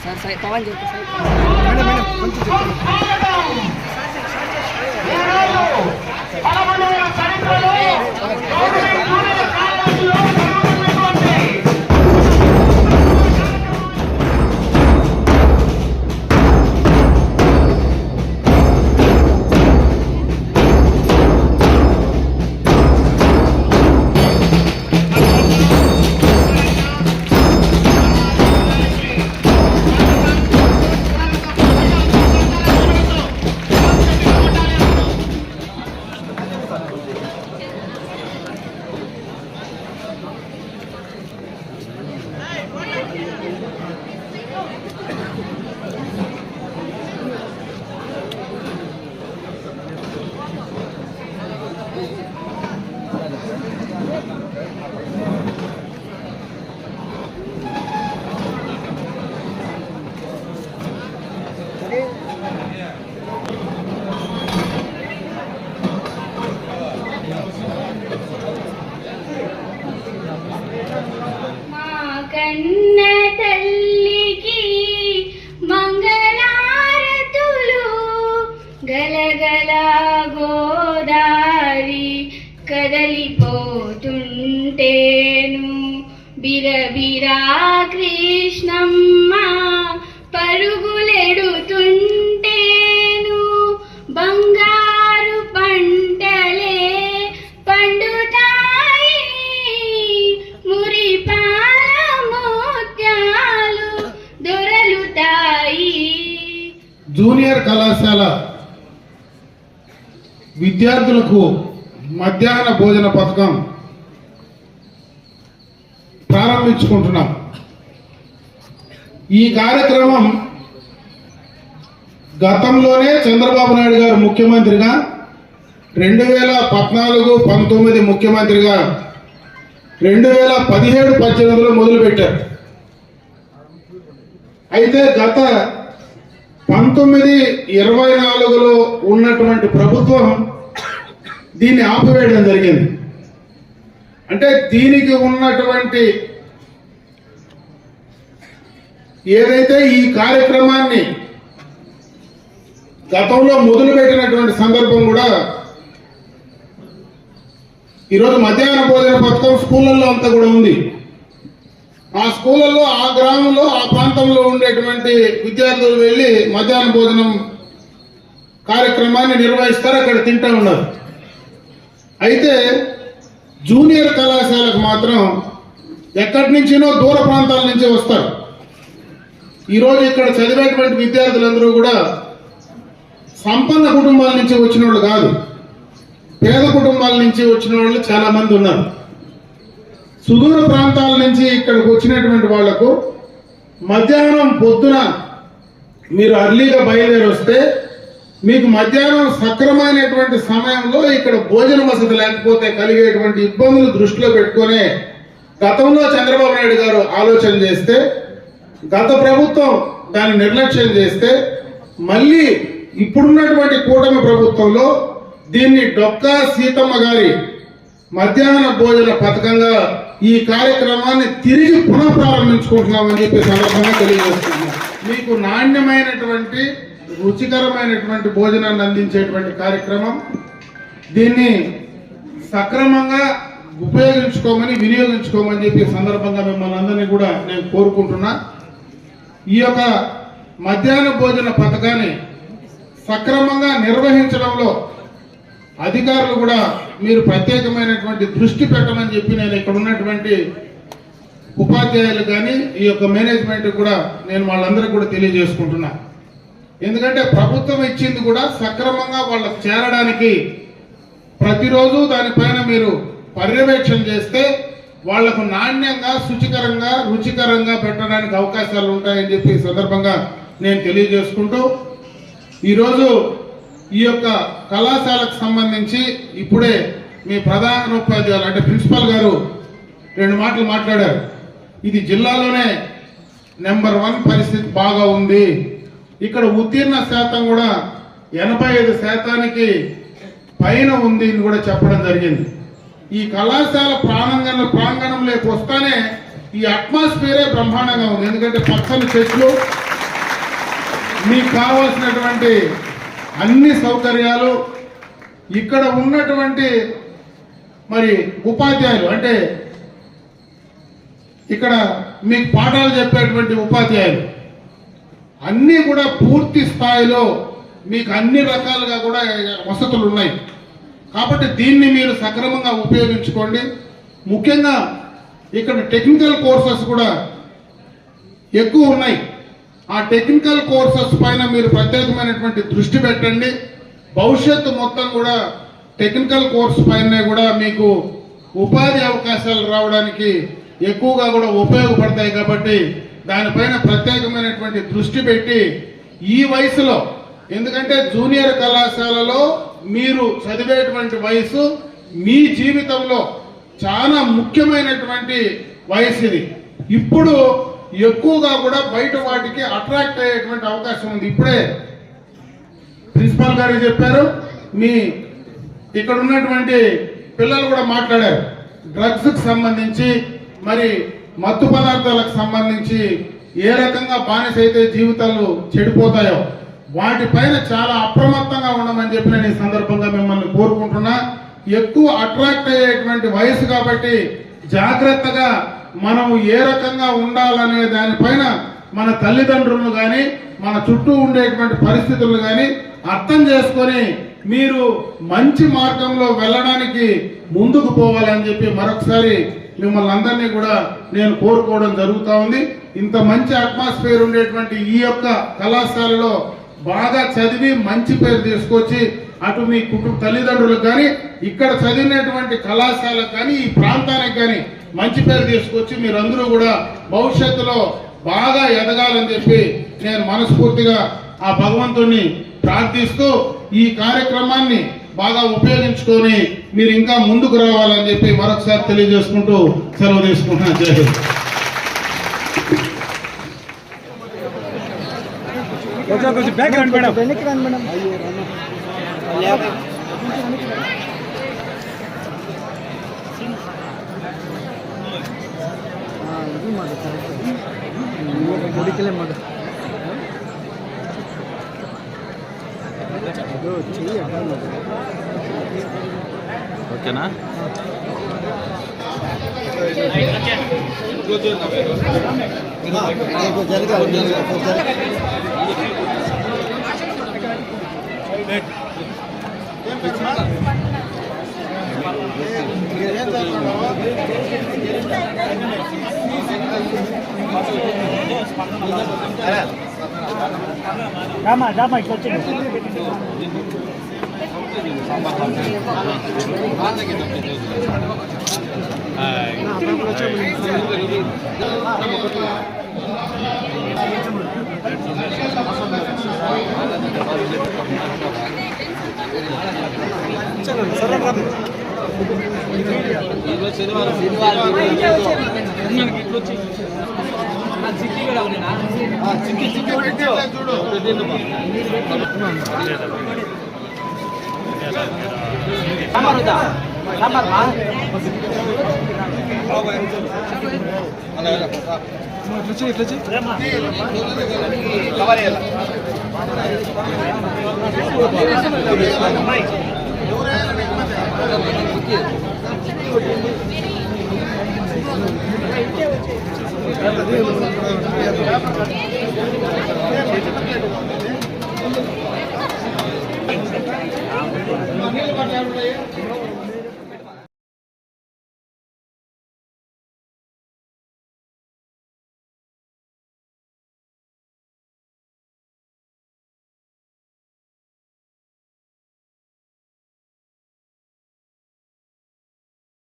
Sir Pawan చెప్పు కన్న తల్లికి మంగళారతులు గలగల గోదారి కదలిపోతుంటేను బిరబిరా కృష్ణమ్మ పరుగులెడుతుంటేను బంగారు పంటలే పండుతాయి మురిపాల మోత్యాలు దొరలుతాయి. జూనియర్ కళాశాల విద్యార్థులకు మధ్యాహ్న భోజన పథకం ప్రారంభించుకుంటున్నాం. ఈ కార్యక్రమం గతంలోనే చంద్రబాబు నాయుడు గారు ముఖ్యమంత్రిగా 2014-19 ముఖ్యమంత్రిగా 2017-18లో మొదలుపెట్టారు. అయితే గత 19-24లో ఉన్నటువంటి ప్రభుత్వం దీన్ని ఆపివేయడం జరిగింది. అంటే దీనికి ఉన్నటువంటి ఏదైతే ఈ కార్యక్రమాన్ని గతంలో మొదలుపెట్టినటువంటి సందర్భం కూడా ఈరోజు మధ్యాహ్న భోజన పథకం స్కూళ్ళల్లో అంతా కూడా ఉంది. ఆ స్కూళ్ళల్లో ఆ గ్రామంలో ఆ ప్రాంతంలో ఉండేటువంటి విద్యార్థులు వెళ్ళి మధ్యాహ్న భోజనం కార్యక్రమాన్ని నిర్వహిస్తారు, అక్కడ తింటూ ఉన్నారు. అయితే జూనియర్ కళాశాలకు మాత్రం ఎక్కడి నుంచినో దూర ప్రాంతాల నుంచి వస్తారు. ఈరోజు ఇక్కడ చదివేటువంటి విద్యార్థులందరూ కూడా సంపన్న కుటుంబాల నుంచి వచ్చిన వాళ్ళు కాదు, పేద కుటుంబాల నుంచి వచ్చిన వాళ్ళు చాలా మంది ఉన్నారు. సుదూర ప్రాంతాల నుంచి ఇక్కడికి వచ్చినటువంటి వాళ్లకు మధ్యాహ్నం పొద్దున మీరు అర్లీగా బయలుదేరి వస్తే మీకు మధ్యాహ్నం సక్రమైనటువంటి సమయంలో ఇక్కడ భోజన వసతి లేకపోతే కలిగేటువంటి ఇబ్బందులు దృష్టిలో పెట్టుకునే గతంలో చంద్రబాబు నాయుడు గారు ఆలోచన చేస్తే, గత ప్రభుత్వం దాన్ని నిర్లక్ష్యం చేస్తే, మళ్ళీ ఇప్పుడున్నటువంటి కూటమి ప్రభుత్వంలో దీన్ని డొక్కా సీతమ్మ గారి మధ్యాహ్న భోజన పథకంగా ఈ కార్యక్రమాన్ని తిరిగి పునఃప్రారంభించుకుంటున్నామని చెప్పి సందర్భంగా తెలియజేస్తున్నాం. మీకు నాణ్యమైనటువంటి రుచికరమైనటువంటి భోజనాన్ని అందించేటువంటి కార్యక్రమం, దీన్ని సక్రమంగా ఉపయోగించుకోమని వినియోగించుకోమని చెప్పి సందర్భంగా మిమ్మల్ని అందరినీ కూడా నేను కోరుకుంటున్నా. ఈ యొక్క మధ్యాహ్న భోజన పథకాన్ని సక్రమంగా నిర్వహించడంలో అధికారులు కూడా మీరు ప్రత్యేకమైనటువంటి దృష్టి పెట్టమని చెప్పి నేను ఇక్కడ ఉన్నటువంటి ఉపాధ్యాయులు కానీ ఈ యొక్క మేనేజ్మెంట్ కూడా నేను వాళ్ళందరికీ కూడా తెలియజేసుకుంటున్నా. ఎందుకంటే ప్రభుత్వం ఇచ్చింది కూడా సక్రమంగా వాళ్ళకు చేరడానికి ప్రతిరోజు దానిపైన మీరు పర్యవేక్షణ చేస్తే వాళ్లకు నాణ్యంగా శుచికరంగా రుచికరంగా పెట్టడానికి అవకాశాలు ఉంటాయని చెప్పి ఈ సందర్భంగా నేను తెలియజేసుకుంటూ, ఈరోజు ఈ యొక్క కళాశాలకు సంబంధించి ఇప్పుడే మీ ప్రధానోపాధ్యాయులు అంటే ప్రిన్సిపల్ గారు 2 మాటలు మాట్లాడారు. ఇది జిల్లాలోనే నెంబర్ 1 పరిస్థితి బాగా ఉంది, ఇక్కడ ఉత్తీర్ణ శాతం కూడా 85% పైన ఉంది అని కూడా చెప్పడం జరిగింది. ఈ కళాశాల ప్రాంగణంలోకి వస్తానే ఈ అట్మాస్ఫియరే బ్రహ్మాండంగా ఉంది. ఎందుకంటే పచ్చని చెట్లు, మీకు కావాల్సినటువంటి అన్ని సౌకర్యాలు, ఇక్కడ ఉన్నటువంటి మరి ఉపాధ్యాయులు, అంటే ఇక్కడ మీకు పాఠాలు చెప్పేటువంటి ఉపాధ్యాయులు అన్నీ కూడా పూర్తి స్థాయిలో మీకు అన్ని రకాలుగా కూడా వసతులు ఉన్నాయి. కాబట్టి దీన్ని మీరు సక్రమంగా ఉపయోగించుకోండి. ముఖ్యంగా ఇక్కడ టెక్నికల్ కోర్సెస్ కూడా ఎక్కువ ఉన్నాయి. ఆ టెక్నికల్ కోర్సెస్ పైన మీరు ప్రత్యేకమైనటువంటి దృష్టి పెట్టండి. భవిష్యత్తు మొత్తం కూడా టెక్నికల్ కోర్స్ పైన కూడా మీకు ఉపాధి అవకాశాలు రావడానికి ఎక్కువగా కూడా ఉపయోగపడతాయి. కాబట్టి దానిపైన ప్రత్యేకమైనటువంటి దృష్టి పెట్టి ఈ వయసులో, ఎందుకంటే జూనియర్ కళాశాలలో మీరు చదివేటువంటి వయసు మీ జీవితంలో చాలా ముఖ్యమైనటువంటి వయసు ఇది. ఇప్పుడు ఎక్కువగా కూడా బయట వాటికి అట్రాక్ట్ అయ్యేటువంటి అవకాశం ఉంది. ఇప్పుడే ప్రిన్సిపాల్ గారు చెప్పారు, మీ ఇక్కడ ఉన్నటువంటి పిల్లలు కూడా మాట్లాడారు. డ్రగ్స్ కు సంబంధించి, మరి మత్తు పదార్థాలకు సంబంధించి ఏ రకంగా బానిస అయితే జీవితాలు చెడిపోతాయో వాటిపైన చాలా అప్రమత్తంగా ఉండమని చెప్పి నేను ఈ సందర్భంగా మిమ్మల్ని కోరుకుంటున్నా. ఎక్కువ అట్రాక్ట్ అయ్యేటువంటి వయసు కాబట్టి జాగ్రత్తగా మనం ఏ రకంగా ఉండాలనే దానిపైన మన తల్లిదండ్రులను కానీ మన చుట్టూ ఉండేటువంటి పరిస్థితులను కానీ అర్థం చేసుకొని మీరు మంచి మార్గంలో వెళ్ళడానికి ముందుకు పోవాలని చెప్పి మరొకసారి మిమ్మల్ని అందరినీ కూడా నేను కోరుకోవడం జరుగుతూ ఉంది. ఇంత మంచి అట్మాస్ఫియర్ ఉండేటువంటి ఈ యొక్క కళాశాలలో బాగా చదివి మంచి పేరు తీసుకొచ్చి అటు మీ కుటుంబ తల్లిదండ్రులకు కానీ ఇక్కడ చదివినటువంటి కళాశాలకు కానీ ఈ ప్రాంతానికి కానీ మంచి పేరు తీసుకొచ్చి మీరందరూ కూడా భవిష్యత్తులో బాగా ఎదగాలని చెప్పి నేను మనస్ఫూర్తిగా ఆ భగవంతుణ్ణి ప్రార్థిస్తూ ఈ కార్యక్రమాన్ని బాగా ఉపయోగించుకొని మీరు ఇంకా ముందుకు రావాలని చెప్పి మరొకసారి తెలియజేసుకుంటూ సెలవు తీసుకుంటున్నాను. జై హింద్. కొంచెం బ్యాక్ రండి మేడం. ఓకేనా? జామా ఇట్లా వచ్చింది. ఇట్లా